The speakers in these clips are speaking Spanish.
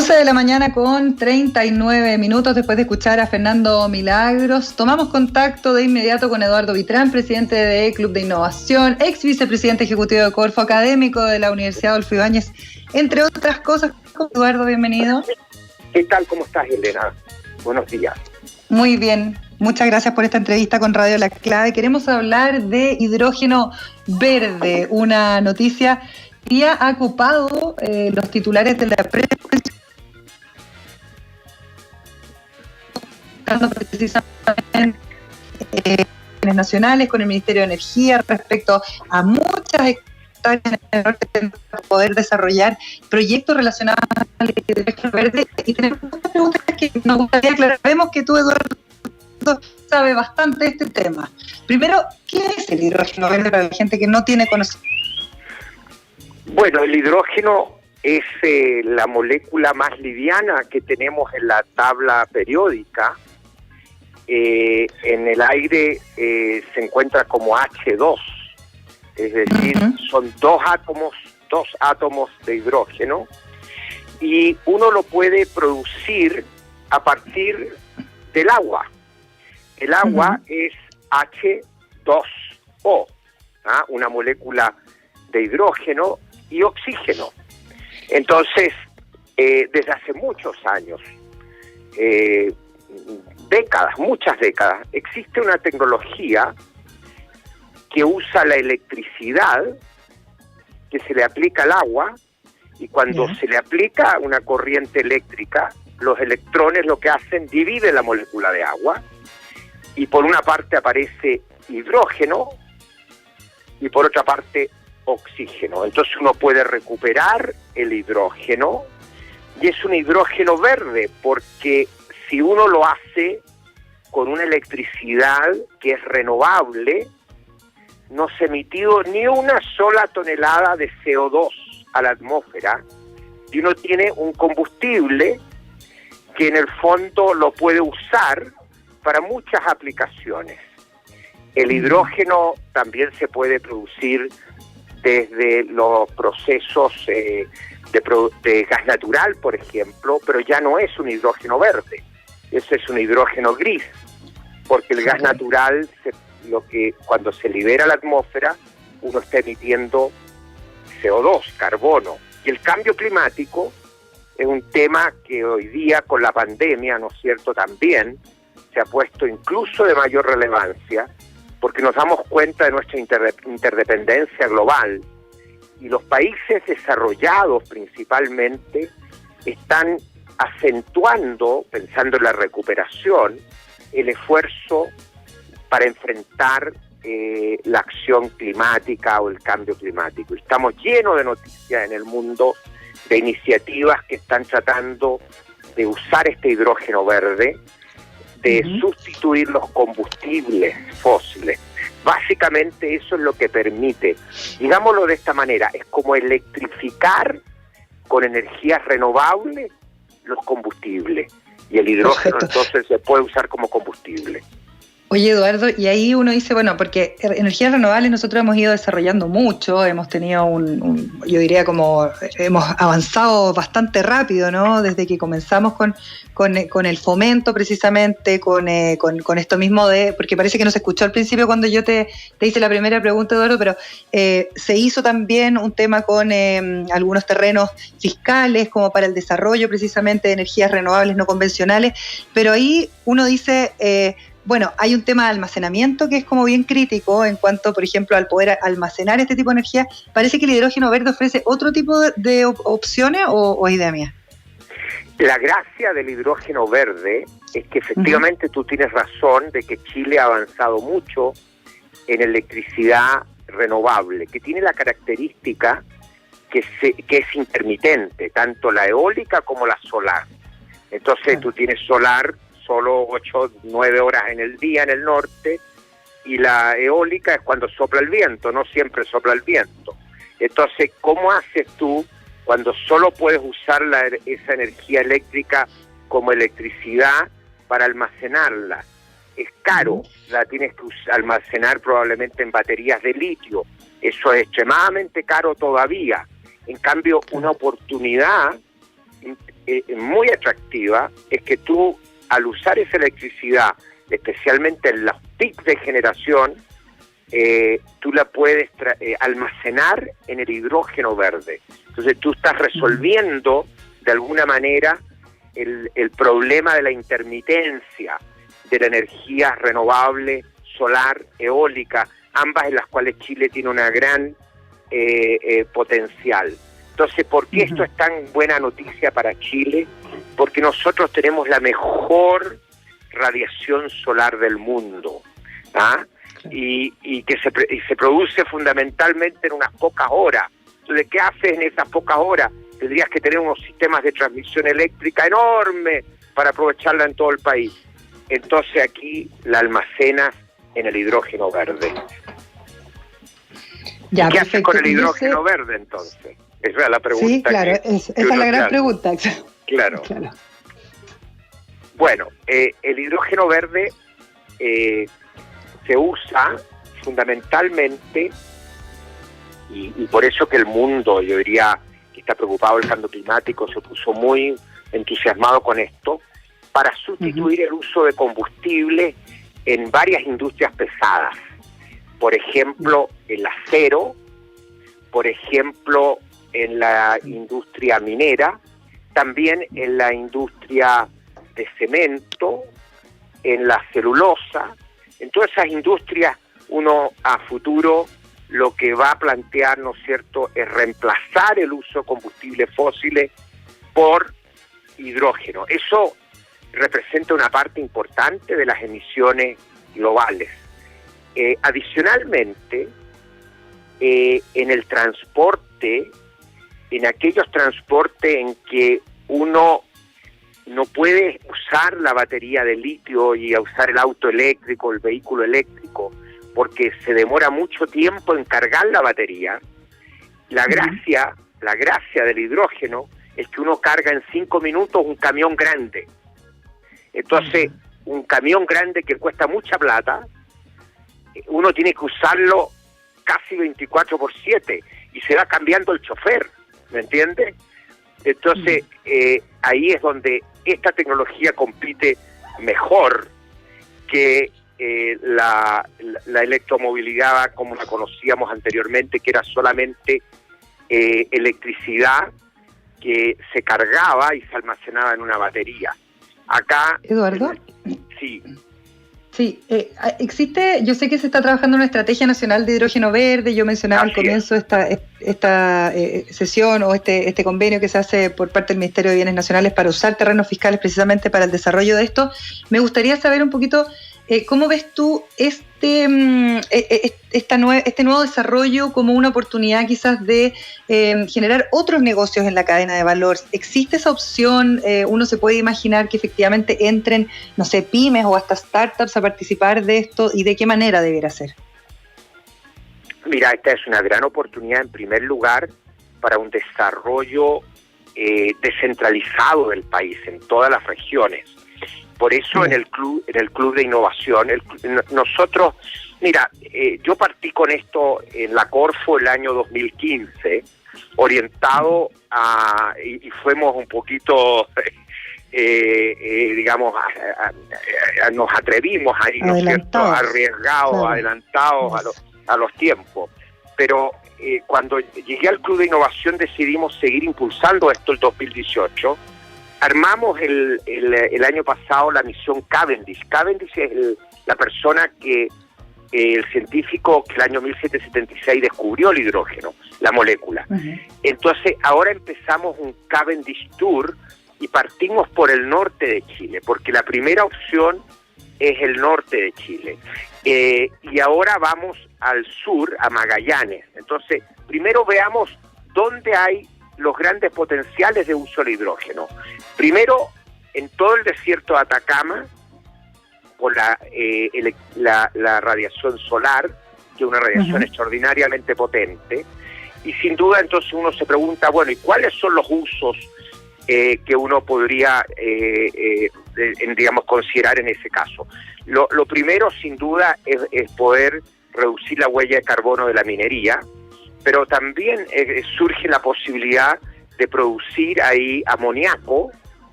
11 de la mañana con 39 minutos después de escuchar a Fernando Milagros. Tomamos contacto de inmediato con Eduardo Vitrán, presidente de Club de Innovación, ex vicepresidente ejecutivo de Corfo, académico de la Universidad Adolfo Ibáñez, entre otras cosas. Eduardo, bienvenido. ¿Qué tal? ¿Cómo estás, Elena? Buenos días. Muy bien. Muchas gracias por esta entrevista con Radio La Clave. Queremos hablar de hidrógeno verde, una noticia que ha ocupado los titulares de la prensa, precisamente nacionales con el Ministerio de Energía respecto a muchas hectáreas en el norte para poder desarrollar proyectos relacionados al hidrógeno verde. Y tenemos muchas preguntas que nos gustaría aclarar. Vemos que tú, Eduardo, sabe bastante de este tema. Primero, ¿qué es el hidrógeno verde para la gente que no tiene conocimiento? Bueno, el hidrógeno es la molécula más liviana que tenemos en la tabla periódica. En el aire se encuentra como H2, es decir, son dos átomos de hidrógeno, y uno lo puede producir a partir del agua. El agua es H2O, una molécula de hidrógeno y oxígeno. Entonces, desde hace muchos años, muchas décadas, existe una tecnología que usa la electricidad que se le aplica al agua, y cuando se le aplica una corriente eléctrica, los electrones lo que hacen, dividen la molécula de agua, y por una parte aparece hidrógeno y por otra parte oxígeno. Entonces uno puede recuperar el hidrógeno, y es un hidrógeno verde porque si uno lo hace con una electricidad que es renovable, no se ha emitido ni una sola tonelada de CO2 a la atmósfera, y uno tiene un combustible que en el fondo lo puede usar para muchas aplicaciones. El hidrógeno también se puede producir desde los procesos de gas natural, por ejemplo, pero ya no es un hidrógeno verde, ese es un hidrógeno gris, porque el gas natural, cuando se libera a la atmósfera, uno está emitiendo CO2, carbono. Y el cambio climático es un tema que hoy día, con la pandemia, ¿no es cierto?, también se ha puesto incluso de mayor relevancia, porque nos damos cuenta de nuestra interdependencia global, y los países desarrollados principalmente están acentuando, pensando en la recuperación, el esfuerzo para enfrentar la acción climática o el cambio climático. Estamos llenos de noticias en el mundo de iniciativas que están tratando de usar este hidrógeno verde, de sustituir los combustibles fósiles. Básicamente eso es lo que permite, digámoslo de esta manera, es como electrificar con energías renovables los combustibles, y el hidrógeno entonces se puede usar como combustible. Oye, Eduardo, y ahí uno dice, bueno, porque energías renovables nosotros hemos ido desarrollando mucho, hemos tenido yo diría como, hemos avanzado bastante rápido, ¿no? Desde que comenzamos con el fomento precisamente, con esto mismo porque parece que no se escuchó al principio cuando yo te hice la primera pregunta, Eduardo, pero se hizo también un tema con algunos terrenos fiscales como para el desarrollo precisamente de energías renovables no convencionales, pero ahí uno dice... bueno, hay un tema de almacenamiento que es como bien crítico en cuanto, por ejemplo, al poder almacenar este tipo de energía. ¿Parece que el hidrógeno verde ofrece otro tipo de opciones o es idea mía? La gracia del hidrógeno verde es que efectivamente tú tienes razón de que Chile ha avanzado mucho en electricidad renovable, que tiene la característica que es intermitente, tanto la eólica como la solar. Entonces tú tienes solar solo 8, 9 horas en el día en el norte, y la eólica es cuando sopla el viento, no siempre sopla el viento. Entonces, ¿cómo haces tú cuando solo puedes usar esa energía eléctrica como electricidad para almacenarla? Es caro, la tienes que almacenar probablemente en baterías de litio, eso es extremadamente caro todavía. En cambio, una oportunidad muy atractiva es que tú, al usar esa electricidad, especialmente en los picos de generación, tú la puedes almacenar en el hidrógeno verde. Entonces tú estás resolviendo de alguna manera el problema de la intermitencia de la energía renovable, solar, eólica, ambas en las cuales Chile tiene una gran potencial. Entonces, ¿por qué esto es tan buena noticia para Chile? Porque nosotros tenemos la mejor radiación solar del mundo, ¿ah? Y que se produce fundamentalmente en unas pocas horas. Entonces, ¿qué haces en esas pocas horas? Tendrías que tener unos sistemas de transmisión eléctrica enormes para aprovecharla en todo el país. Entonces aquí la almacenas en el hidrógeno verde. Ya, ¿qué haces con el hidrógeno verde entonces? Esa es la pregunta. Sí, claro, esa es la gran pregunta. Claro. Bueno, el hidrógeno verde se usa fundamentalmente, y por eso que el mundo, yo diría, que está preocupado del cambio climático, se puso muy entusiasmado con esto, para sustituir el uso de combustible en varias industrias pesadas. Por ejemplo, el acero, por ejemplo, en la industria minera, también en la industria de cemento, en la celulosa. En todas esas industrias uno a futuro lo que va a plantear, ¿no es cierto?, es reemplazar el uso de combustibles fósiles por hidrógeno. Eso representa una parte importante de las emisiones globales. Adicionalmente, en el transporte, en aquellos transportes en que uno no puede usar la batería de litio y usar el auto eléctrico, el vehículo eléctrico, porque se demora mucho tiempo en cargar la batería, la gracia del hidrógeno es que uno carga en 5 minutos un camión grande. Entonces, un camión grande que cuesta mucha plata, uno tiene que usarlo casi 24/7 y se va cambiando el chofer, ¿me entiende? Entonces, ahí es donde esta tecnología compite mejor que la electromovilidad como la conocíamos anteriormente, que era solamente electricidad que se cargaba y se almacenaba en una batería. Acá... Eduardo. Sí. Sí, existe, yo sé que se está trabajando en una estrategia nacional de hidrógeno verde. Yo mencionaba al comienzo esta sesión o este convenio que se hace por parte del Ministerio de Bienes Nacionales para usar terrenos fiscales precisamente para el desarrollo de esto. Me gustaría saber un poquito cómo ves tú este nuevo desarrollo como una oportunidad quizás de generar otros negocios en la cadena de valor. ¿Existe esa opción? ¿Uno se puede imaginar que efectivamente entren, no sé, pymes o hasta startups a participar de esto? ¿Y de qué manera debiera ser? Mira, esta es una gran oportunidad en primer lugar para un desarrollo descentralizado del país en todas las regiones. Por eso en el club de innovación, nosotros, mira, yo partí con esto en la Corfo el año 2015, orientado y fuimos un poquito, digamos, nos atrevimos ahí, ¿no es cierto?, arriesgados, claro, adelantados a los tiempos. Pero cuando llegué al club de innovación decidimos seguir impulsando esto el 2018. Armamos el año pasado la misión Cavendish. Cavendish es la persona el científico que el año 1776 descubrió el hidrógeno, la molécula. Entonces, ahora empezamos un Cavendish Tour y partimos por el norte de Chile, porque la primera opción es el norte de Chile. Y ahora vamos al sur, a Magallanes. Entonces, primero veamos dónde hay los grandes potenciales de uso del hidrógeno. Primero, en todo el desierto de Atacama, por la radiación solar, que es una radiación extraordinariamente potente, y sin duda entonces uno se pregunta, bueno, ¿y cuáles son los usos que uno podría, digamos, considerar en ese caso? Lo primero, sin duda, es poder reducir la huella de carbono de la minería, pero también surge la posibilidad de producir ahí amoníaco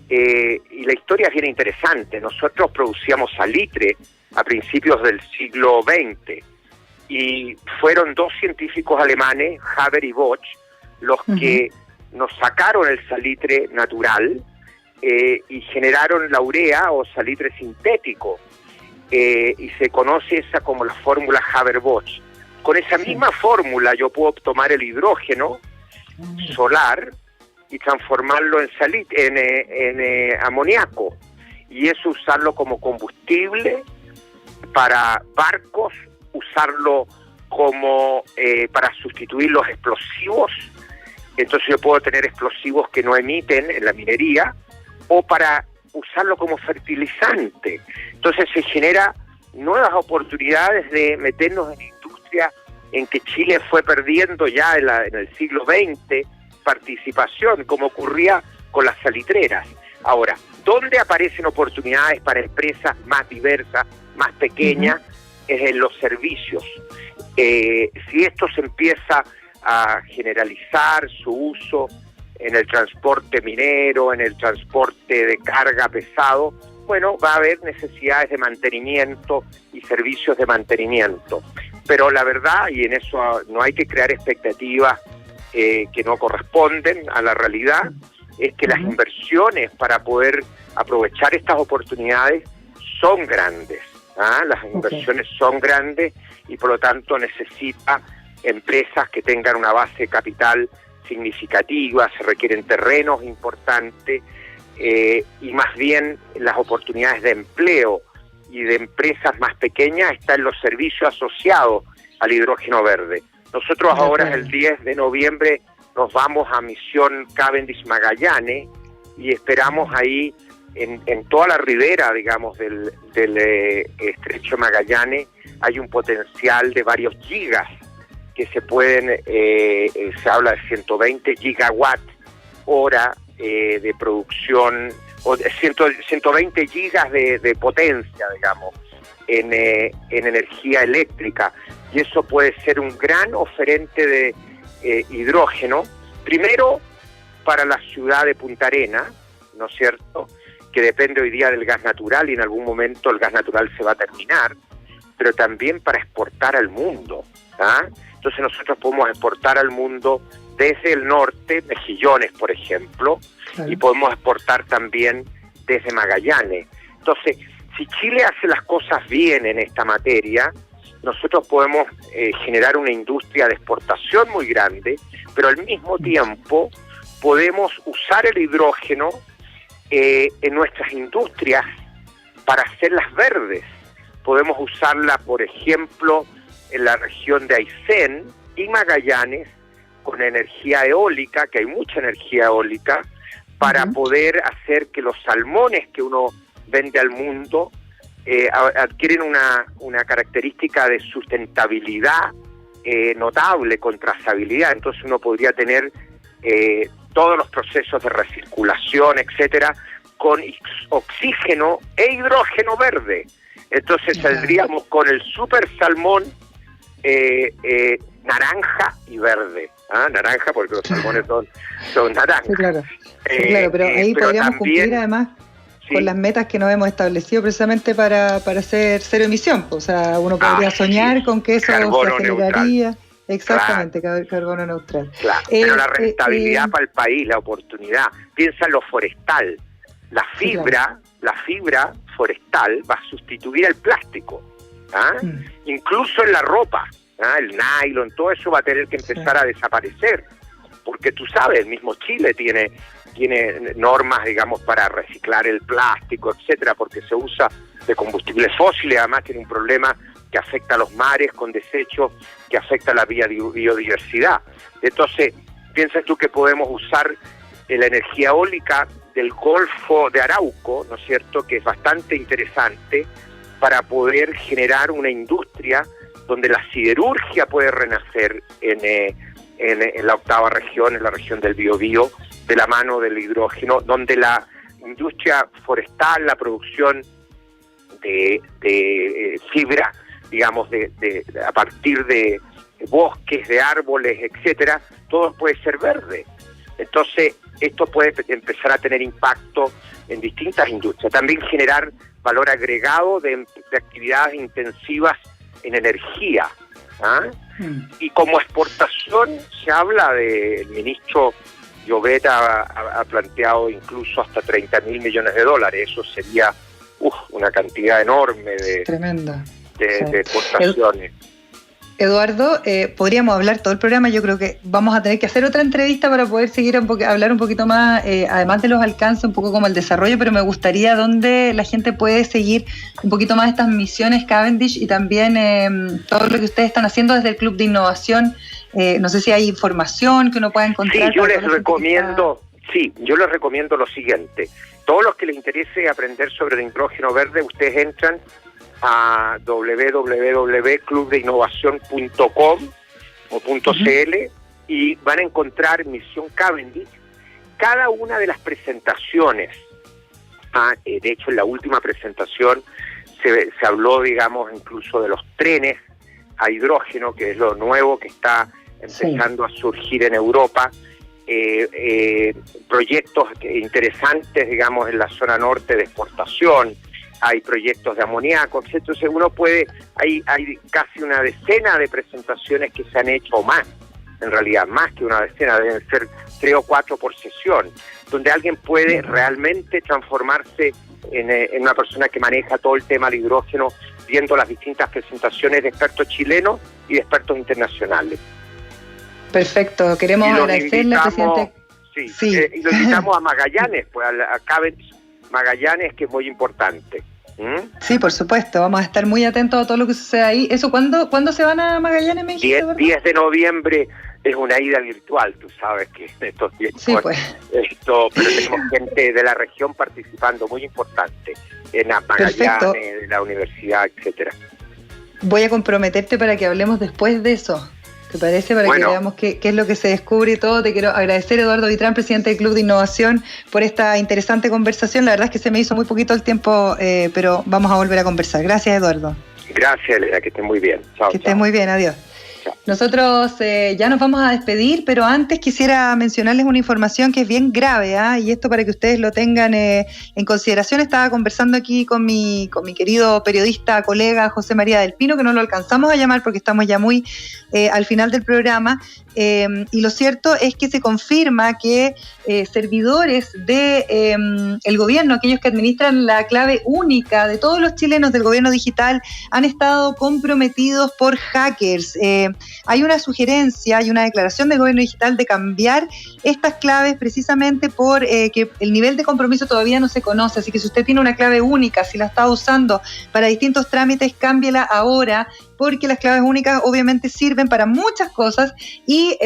y la historia es bien interesante. Nosotros producíamos salitre a principios del siglo XX y fueron dos científicos alemanes, Haber y Bosch, los que nos sacaron el salitre natural y generaron la urea o salitre sintético, y se conoce esa como la fórmula Haber-Bosch. Con esa misma fórmula yo puedo tomar el hidrógeno solar y transformarlo en amoníaco, y eso usarlo como combustible para barcos, usarlo como para sustituir los explosivos. Entonces yo puedo tener explosivos que no emiten en la minería, o para usarlo como fertilizante. Entonces se genera nuevas oportunidades de meternos en industria en que Chile fue perdiendo ya en el siglo XX participación, como ocurría con las salitreras. Ahora, ¿dónde aparecen oportunidades para empresas más diversas, más pequeñas? Es en los servicios. Si esto se empieza a generalizar su uso en el transporte minero, en el transporte de carga pesado, bueno, va a haber necesidades de mantenimiento y servicios de mantenimiento. Pero la verdad, y en eso no hay que crear expectativas que no corresponden a la realidad, es que las inversiones para poder aprovechar estas oportunidades son grandes. Las inversiones son grandes y por lo tanto necesita empresas que tengan una base de capital significativa, se requieren terrenos importantes, y más bien las oportunidades de empleo y de empresas más pequeñas están en los servicios asociados al hidrógeno verde. Nosotros ahora el 10 de noviembre nos vamos a Misión Cavendish Magallanes y esperamos ahí en toda la ribera, digamos, del estrecho Magallanes hay un potencial de varios gigas que se pueden, se habla de 120 gigawatt hora de producción, o de 120 gigas de potencia, digamos, en energía eléctrica, y eso puede ser un gran oferente de hidrógeno, primero para la ciudad de Punta Arenas, ¿no es cierto?, que depende hoy día del gas natural y en algún momento el gas natural se va a terminar, pero también para exportar al mundo. Entonces nosotros podemos exportar al mundo desde el norte, Mejillones, por ejemplo, y podemos exportar también desde Magallanes. Entonces, si Chile hace las cosas bien en esta materia, nosotros podemos generar una industria de exportación muy grande, pero al mismo tiempo podemos usar el hidrógeno en nuestras industrias para hacerlas verdes. Podemos usarla, por ejemplo, en la región de Aysén y Magallanes, con energía eólica, que hay mucha energía eólica, para poder hacer que los salmones que uno vende al mundo adquieren una característica de sustentabilidad notable, con trazabilidad. Entonces uno podría tener todos los procesos de recirculación, etcétera, con oxígeno e hidrógeno verde. Entonces saldríamos con el super salmón naranja y verde. Naranja porque los salmones son naranjas. Sí, claro. Pero ahí pero podríamos también cumplir además con las metas que nos hemos establecido precisamente para hacer cero emisión. O sea, uno podría soñar con que eso carbono se aceleraría. Neutral. Exactamente, carbono neutral. Claro. Pero la rentabilidad para el país, la oportunidad. Piensa en lo forestal. La fibra forestal va a sustituir el plástico. Incluso en la ropa. El nylon, todo eso va a tener que empezar a desaparecer. Porque tú sabes, el mismo Chile tiene normas, digamos, para reciclar el plástico, etcétera, porque se usa de combustibles fósiles. Además tiene un problema que afecta a los mares con desechos, que afecta a la biodiversidad. Entonces, piensas tú que podemos usar la energía eólica del Golfo de Arauco, ¿no es cierto?, que es bastante interesante, para poder generar una industria donde la siderurgia puede renacer en la octava región, en la región del Biobío, de la mano del hidrógeno, donde la industria forestal, la producción de fibra, digamos, a partir de bosques, de árboles, etcétera, todo puede ser verde. Entonces, esto puede empezar a tener impacto en distintas industrias. También generar valor agregado de actividades intensivas en energía. Y como exportación se habla el ministro Llobet ha planteado incluso hasta 30.000 millones de dólares. Eso sería una cantidad enorme de exportaciones. Eduardo, podríamos hablar todo el programa. Yo creo que vamos a tener que hacer otra entrevista para poder seguir hablar un poquito más, además de los alcances, un poco como el desarrollo, pero me gustaría dónde la gente puede seguir un poquito más estas misiones Cavendish y también todo lo que ustedes están haciendo desde el Club de Innovación. No sé si hay información que uno pueda encontrar. Sí, yo les recomiendo lo siguiente. Todos los que les interese aprender sobre el hidrógeno verde, ustedes entran a www.clubdeinnovacion.com o .cl y van a encontrar Misión Cavendish. Cada una de las presentaciones, de hecho en la última presentación se habló, digamos, incluso de los trenes a hidrógeno, que es lo nuevo que está empezando a surgir en Europa. Proyectos interesantes, digamos, en la zona norte de exportación. Hay proyectos de amoníaco, entonces uno puede, hay casi una decena de presentaciones que se han hecho, o más, en realidad, más que una decena, deben ser 3 o 4 por sesión, donde alguien puede realmente transformarse en una persona que maneja todo el tema del hidrógeno, viendo las distintas presentaciones de expertos chilenos y de expertos internacionales. Perfecto, queremos agradecerle al presidente. Y lo invitamos a Magallanes, pues a Cavendish Magallanes, que es muy importante. Sí, por supuesto, vamos a estar muy atentos a todo lo que sucede ahí. ¿Eso cuándo se van a Magallanes, me dijiste, 10 de noviembre es una ida virtual, tú sabes que estos días. Sí, pues. Pero tenemos gente de la región participando, muy importante, en Magallanes, de la universidad, etcétera. Voy a comprometerte para que hablemos después de eso. ¿Te parece? Para que veamos qué es lo que se descubre y todo. Te quiero agradecer, Eduardo Vitrán, presidente del Club de Innovación, por esta interesante conversación. La verdad es que se me hizo muy poquito el tiempo, pero vamos a volver a conversar. Gracias, Eduardo. Gracias, Elena, que estés muy bien. Chao. Que estés muy bien, adiós. Nosotros ya nos vamos a despedir, pero antes quisiera mencionarles una información que es bien grave, y esto para que ustedes lo tengan en consideración. Estaba conversando aquí con mi querido periodista, colega José María del Pino, que no lo alcanzamos a llamar porque estamos ya muy al final del programa, y lo cierto es que se confirma que servidores de el gobierno, aquellos que administran la clave única de todos los chilenos del gobierno digital, han estado comprometidos por hackers. Hay una sugerencia y una declaración del gobierno digital de cambiar estas claves precisamente por que el nivel de compromiso todavía no se conoce, así que si usted tiene una clave única, si la está usando para distintos trámites, cámbiela ahora, porque las claves únicas obviamente sirven para muchas cosas y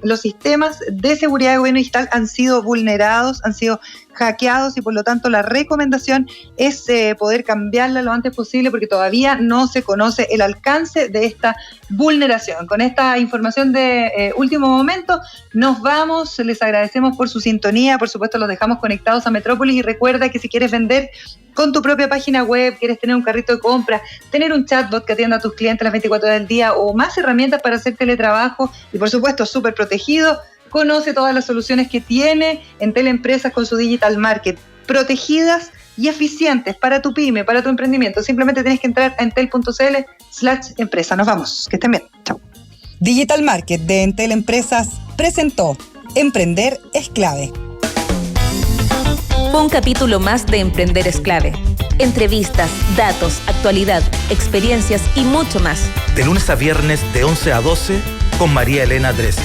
los sistemas de seguridad de gobierno digital han sido vulnerados, han sido hackeados y por lo tanto la recomendación es poder cambiarla lo antes posible porque todavía no se conoce el alcance de esta vulneración. Con esta información de último momento nos vamos, les agradecemos por su sintonía, por supuesto los dejamos conectados a Metrópolis y recuerda que si quieres vender con tu propia página web, quieres tener un carrito de compra, tener un chatbot que atienda a tus clientes las 24 horas del día o más herramientas para hacer teletrabajo y por supuesto súper protegido, conoce todas las soluciones que tiene Entel Empresas con su Digital Market, protegidas y eficientes para tu pyme, para tu emprendimiento. Simplemente tienes que entrar a entel.cl/empresa. Nos vamos, que estén bien. Chao. Digital Market de Entel Empresas presentó Emprender es clave. Fue un capítulo más de Emprender es clave. Entrevistas, datos, actualidad, experiencias y mucho más. De lunes a viernes de 11 a 12 con María Elena Dresser.